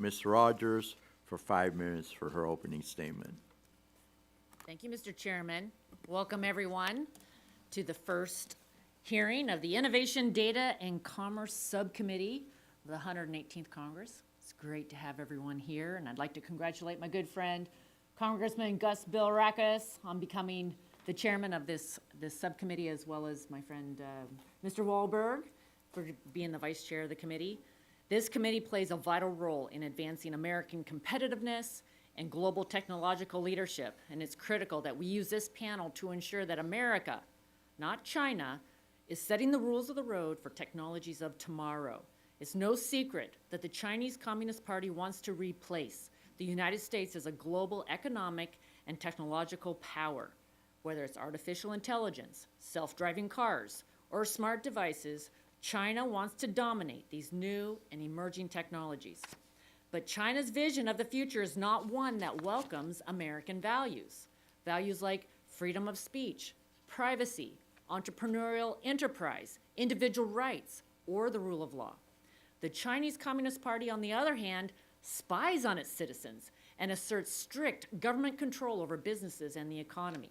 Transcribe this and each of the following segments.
Ms. Rodgers for 5 minutes for her opening statement. Thank you, Mr. Chairman. Welcome, everyone, to the first hearing of the Innovation, Data, and Commerce Subcommittee of the 118th Congress. It's great to have everyone here, and I'd like to congratulate my good friend, Congressman Gus Bilirakis, on becoming the chairman of this subcommittee, as well as my friend, Mr. Wahlberg, for being the vice chair of the committee. This committee plays a vital role in advancing American competitiveness and global technological leadership, and it's critical that we use this panel to ensure that America, not China, is setting the rules of the road for technologies of tomorrow. It's no secret that the Chinese Communist Party wants to replace the United States as a global economic and technological power. Whether it's artificial intelligence, self-driving cars, or smart devices, China wants to dominate these new and emerging technologies. But China's vision of the future is not one that welcomes American values. Values like freedom of speech, privacy, entrepreneurial enterprise, individual rights, or the rule of law. The Chinese Communist Party, on the other hand, spies on its citizens and asserts strict government control over businesses and the economy.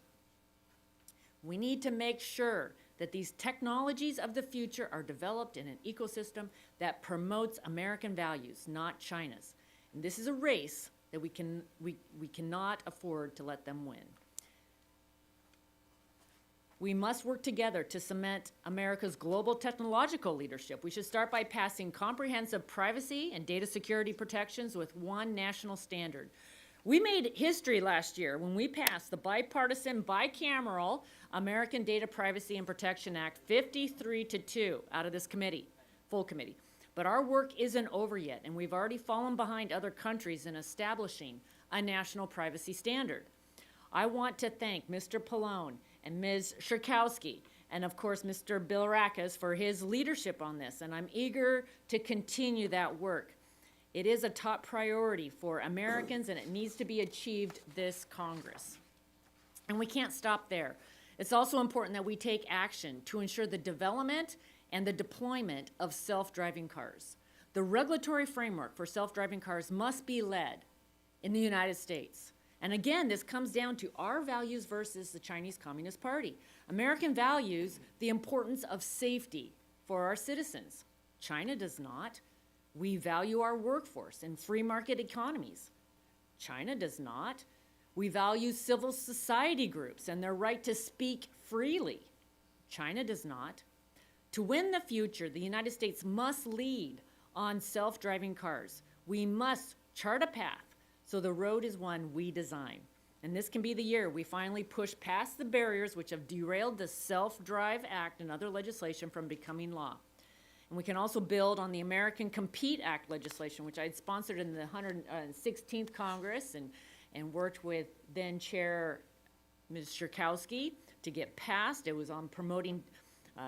We need to make sure that these technologies of the future are developed in an ecosystem that promotes American values, not China's. And this is a race that we cannot afford to let them win. We must work together to cement America's global technological leadership. We should start by passing comprehensive privacy and data security protections with one national standard. We made history last year when we passed the bipartisan, bicameral American Data Privacy and Protection Act 53-2 out of this committee, full committee. But our work isn't over yet, and we've already fallen behind other countries in establishing a national privacy standard. I want to thank Mr. Pallone and Ms. Shirkowski, and of course Mr. Bilirakis for his leadership on this, and I'm eager to continue that work. It is a top priority for Americans, and it needs to be achieved this Congress. And we can't stop there. It's also important that we take action to ensure the development and the deployment of self-driving cars. The regulatory framework for self-driving cars must be led in the United States. And again, this comes down to our values versus the Chinese Communist Party. American values the importance of safety for our citizens. China does not. We value our workforce and free market economies. China does not. We value civil society groups and their right to speak freely. China does not. To win the future, the United States must lead on self-driving cars. We must chart a path so the road is one we design. And this can be the year we finally push past the barriers which have derailed the Self-Drive Act and other legislation from becoming law. And we can also build on the American Compete Act legislation, which I had sponsored in the 116th Congress and worked with then Chair Ms. Shirkowski to get passed. It was on promoting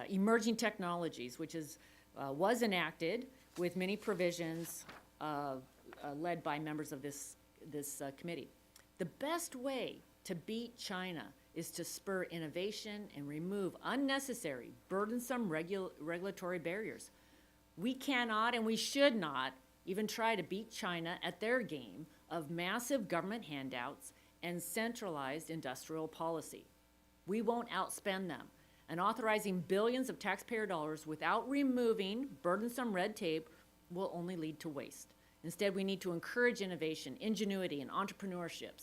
emerging technologies, which was enacted with many provisions led by members of this committee. The best way to beat China is to spur innovation and remove unnecessary, burdensome regulatory barriers. We cannot and we should not even try to beat China at their game of massive government handouts and centralized industrial policy. We won't outspend them, and authorizing billions of taxpayer dollars without removing burdensome red tape will only lead to waste. Instead, we need to encourage innovation, ingenuity, and entrepreneurship,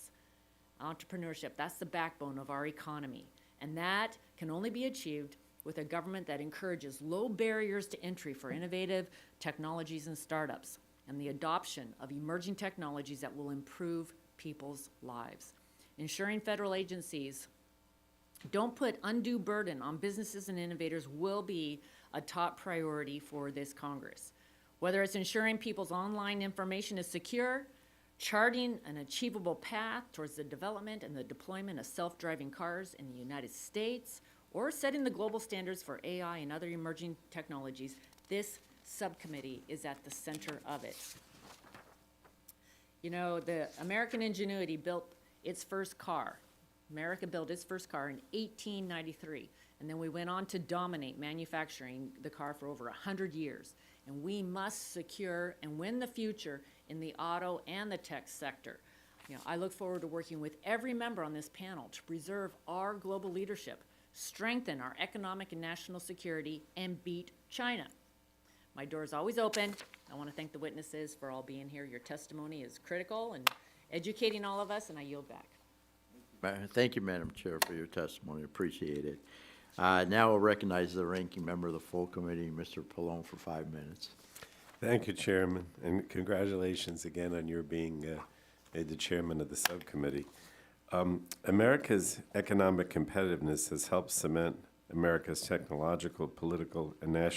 that's the backbone of our economy. And that can only be achieved with a government that encourages low barriers to entry for innovative technologies and startups, and the adoption of emerging technologies that will improve people's lives. Ensuring federal agencies don't put undue burden on businesses and innovators will be a top priority for this Congress. Whether it's ensuring people's online information is secure, charting an achievable path towards the development and the deployment of self-driving cars in the United States, or setting the global standards for AI and other emerging technologies, this subcommittee is at the center of it. You know, the American ingenuity built its first car. America built its first car in 1893, and then we went on to dominate manufacturing the car for over 100 years. And we must secure and win the future in the auto and the tech sector. You know, I look forward to working with every member on this panel to preserve our global leadership, strengthen our economic and national security, and beat China. My door is always open. I want to thank the witnesses for all being here. Your testimony is critical and educating all of us, and I yield back. Thank you, Madam Chair, for your testimony. Appreciate it. Now I'll recognize the ranking member of the full committee, Mr. Pallone, for 5 minutes. Thank you, Chairman, and congratulations again on your being made the chairman of the subcommittee. America's economic competitiveness has helped cement America's technological, political, and national